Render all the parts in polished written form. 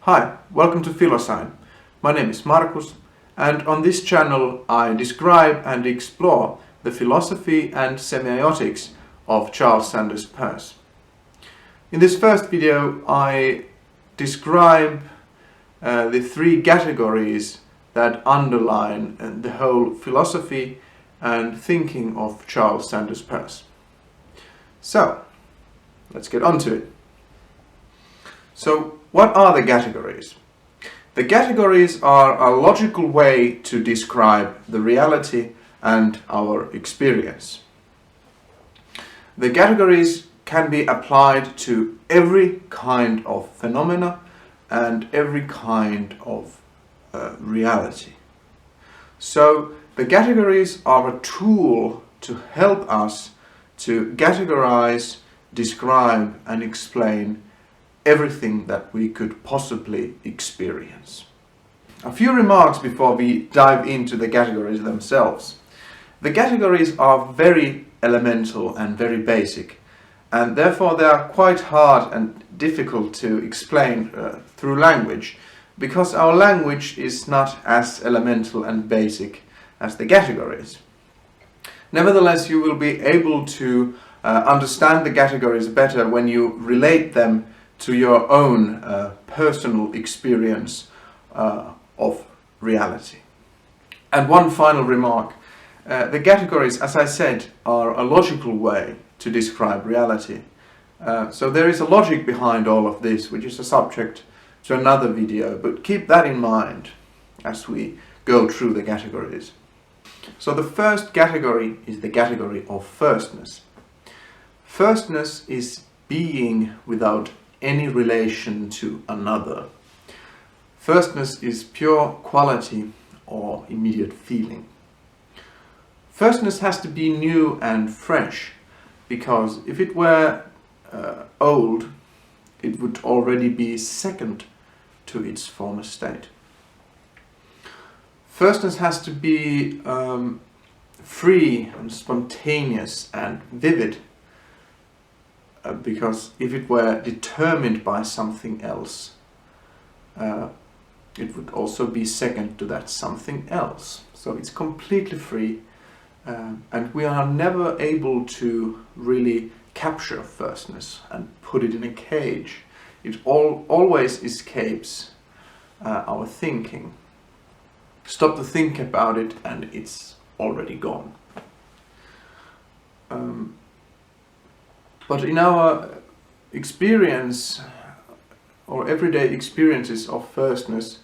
Hi, welcome to PhiloSign. My name is Markus, and on this channel I describe and explore the philosophy and semiotics of Charles Sanders Peirce. In this first video I describe the three categories that underline the whole philosophy and thinking of Charles Sanders Peirce. So, let's get on to it. So, what are the categories? The categories are a logical way to describe the reality and our experience. The categories can be applied to every kind of phenomena and every kind of reality. So the categories are a tool to help us to categorize, describe and explain everything that we could possibly experience. A few remarks before we dive into the categories themselves. The categories are very elemental and very basic, and therefore they are quite hard and difficult to explain through language, because our language is not as elemental and basic as the categories. Nevertheless, you will be able to understand the categories better when you relate them to your own personal experience of reality. And one final remark. The categories, as I said, are a logical way to describe reality. So there is a logic behind all of this, which is a subject to another video, but keep that in mind as we go through the categories. So the first category is the category of 1stness. 1stness is being without any relation to another. 1stness is pure quality or immediate feeling. 1stness has to be new and fresh, because if it were old, it would already be second to its former state. 1stness has to be free and spontaneous and vivid, because if it were determined by something else, it would also be second to that something else. So it's completely free, and we are never able to really capture 1stness and put it in a cage. It always escapes our thinking. Stop to think about it and it's already gone. But in our experience or everyday experiences of 1stness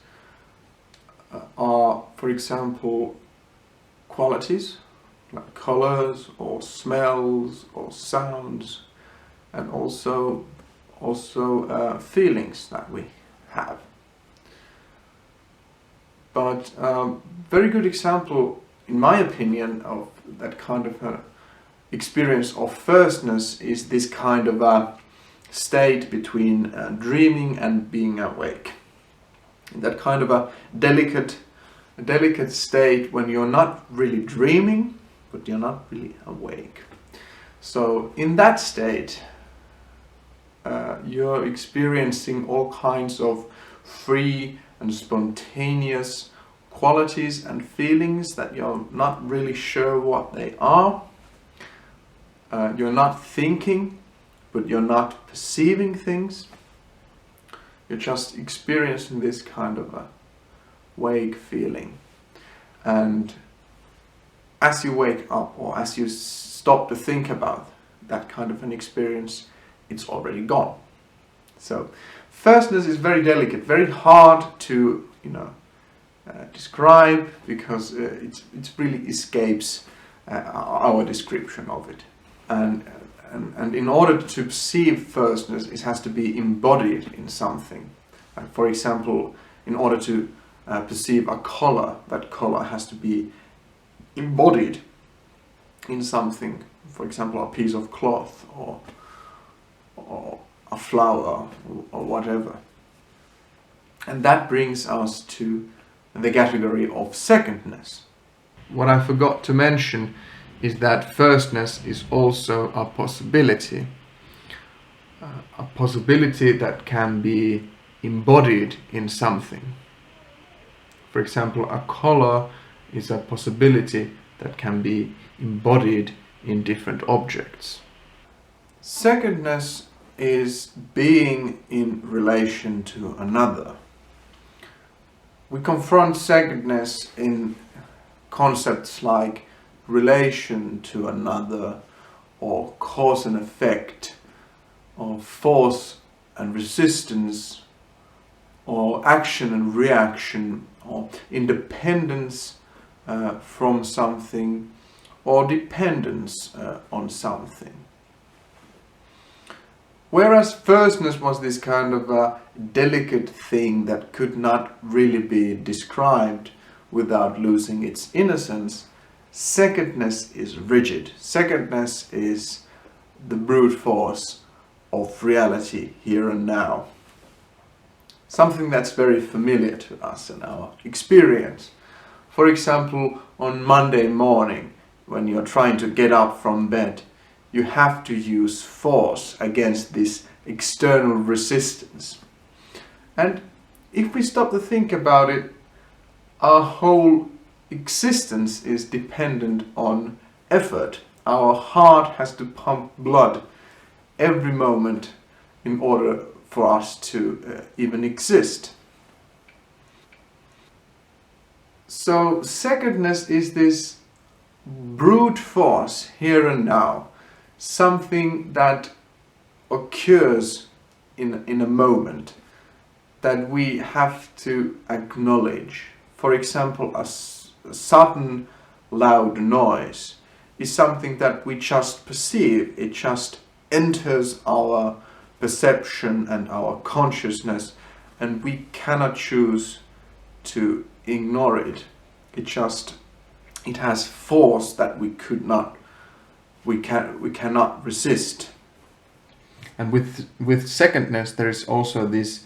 are, for example, qualities like colors or smells or sounds, and also feelings that we have. But very good example, in my opinion, of that kind of experience of 1stness is this kind of a state between dreaming and being awake. That kind of a delicate state when you're not really dreaming, but you're not really awake. So in that state, you're experiencing all kinds of free and spontaneous qualities and feelings that you're not really sure what they are. You're not thinking, but you're not perceiving things. You're just experiencing this kind of a vague feeling. And as you wake up, or as you stop to think about that kind of an experience, it's already gone. So 1stness is very delicate, very hard to describe, because it really escapes our description of it. And in order to perceive 1stness, it has to be embodied in something. For example, in order to perceive a color, that color has to be embodied in something. For example, a piece of cloth or a flower or whatever. And that brings us to the category of 2ndness. What I forgot to mention is that 1stness is also a possibility that can be embodied in something. For example, a color is a possibility that can be embodied in different objects. Secondness is being in relation to another. We confront secondness in concepts like relation to another, or cause and effect, or force and resistance, or action and reaction, or independence from something, or dependence on something. Whereas firstness was this kind of a delicate thing that could not really be described without losing its innocence, secondness is rigid. Secondness is the brute force of reality here and now. Something that's very familiar to us in our experience. For example, on Monday morning, when you're trying to get up from bed, you have to use force against this external resistance. And if we stop to think about it, our whole existence is dependent on effort. Our heart has to pump blood every moment in order for us to even exist. So secondness is this brute force here and now, something that occurs in a moment that we have to acknowledge. For example, a sudden loud noise is something that we just perceive. It just enters our perception and our consciousness, and we cannot choose to ignore it. It has force that we cannot resist. And with secondness, there is also this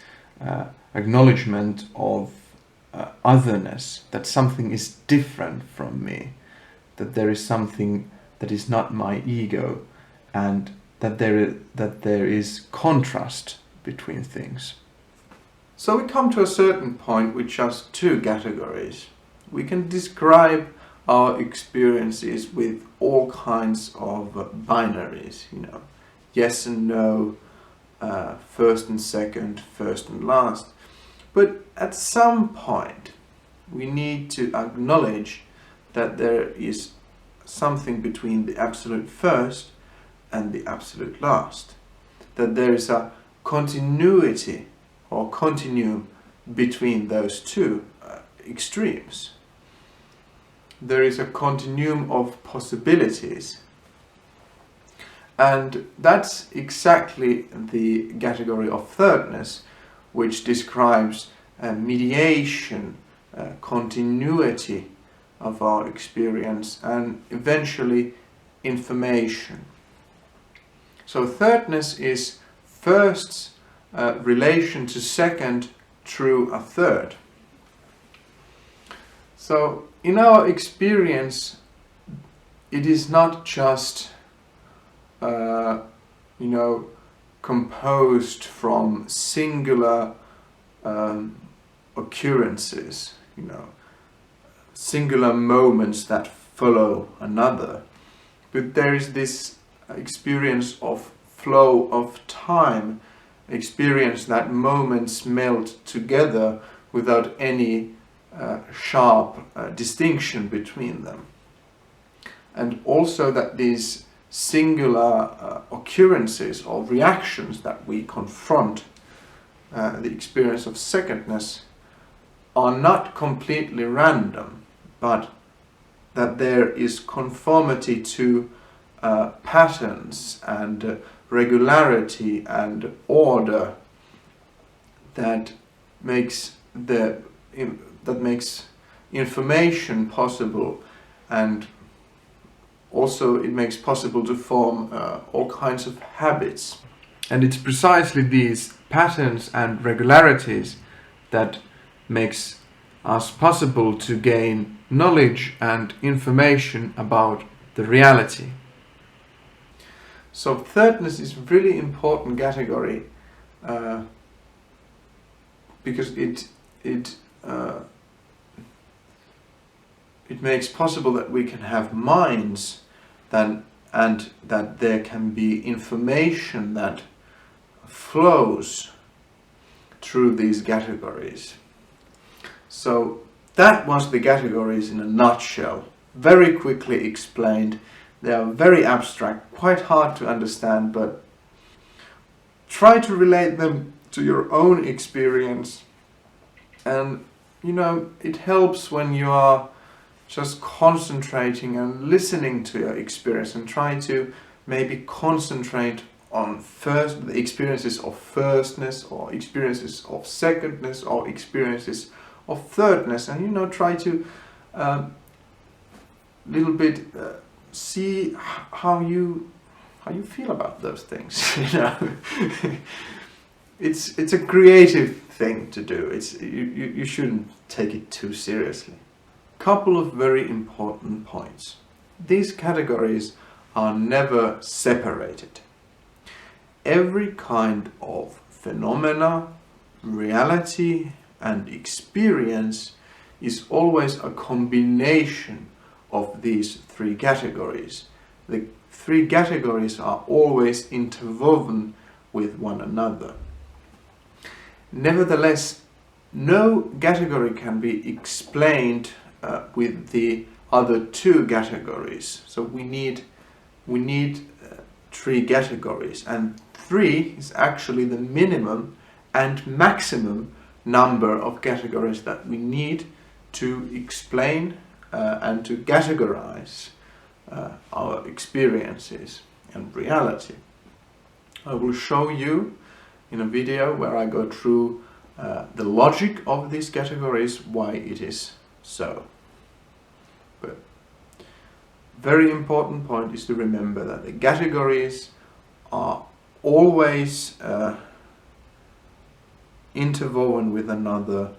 acknowledgement of otherness, that something is different from me, that there is something that is not my ego, and that there is contrast between things. So we come to a certain point with just two categories. We can describe our experiences with all kinds of binaries, yes and no, first and second, first and last. But at some point, we need to acknowledge that there is something between the absolute first and the absolute last. That there is a continuity or continuum between those two extremes. There is a continuum of possibilities. And that's exactly the category of thirdness, which describes mediation, continuity of our experience, and eventually information. So thirdness is first's relation to second through a third. So in our experience, it is not just composed from singular occurrences, singular moments that follow another, but there is this experience of flow of time, experience that moments melt together without any sharp distinction between them. And also that these singular occurrences or reactions that we confront the experience of secondness are not completely random, but that there is conformity to patterns and regularity and order that makes information possible, and also it makes possible to form all kinds of habits. And it's precisely these patterns and regularities that makes us possible to gain knowledge and information about the reality. So thirdness is really important category because it makes possible that we can have minds and that there can be information that flows through these categories. So that was the categories in a nutshell, very quickly explained. They are very abstract, quite hard to understand, but try to relate them to your own experience. And you know, it helps when you are just concentrating and listening to your experience and try to maybe concentrate on the experiences of 1stness, or experiences of 2ndness, or experiences of 3rdness, and you know, try to little bit see how you feel about those things. You know, it's a creative thing to do. You shouldn't take it too seriously. Couple of very important points. These categories are never separated. Every kind of phenomena, reality, and experience is always a combination of these three categories. The three categories are always interwoven with one another. Nevertheless, no category can be explained with the other two categories. So we need three categories, and 3 is actually the minimum and maximum number of categories that we need to explain and to categorize our experiences and reality. I will show you in a video where I go through the logic of these categories, why it is so. But very important point is to remember that the categories are always interwoven with another.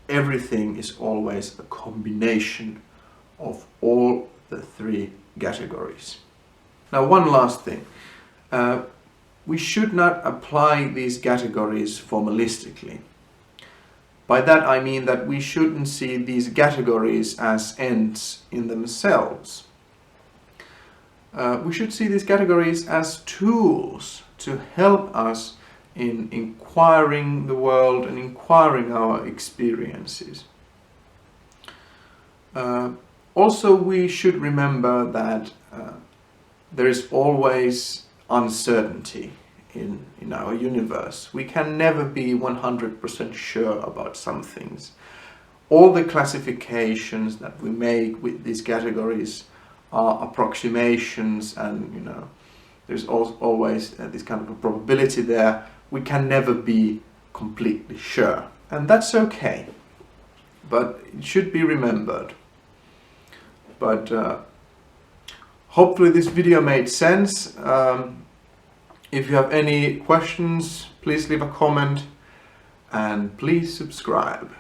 Everything is always a combination of all the three categories. Now, one last thing. We should not apply these categories formalistically. By that I mean that we shouldn't see these categories as ends in themselves. We should see these categories as tools to help us in inquiring the world and inquiring our experiences. Also, we should remember that there is always uncertainty in our universe. We can never be 100% sure about some things. All the classifications that we make with these categories are approximations, and you know, there's always this kind of a probability there. We can never be completely sure, and that's okay, but it should be remembered. But hopefully this video made sense. If you have any questions, please leave a comment and please subscribe.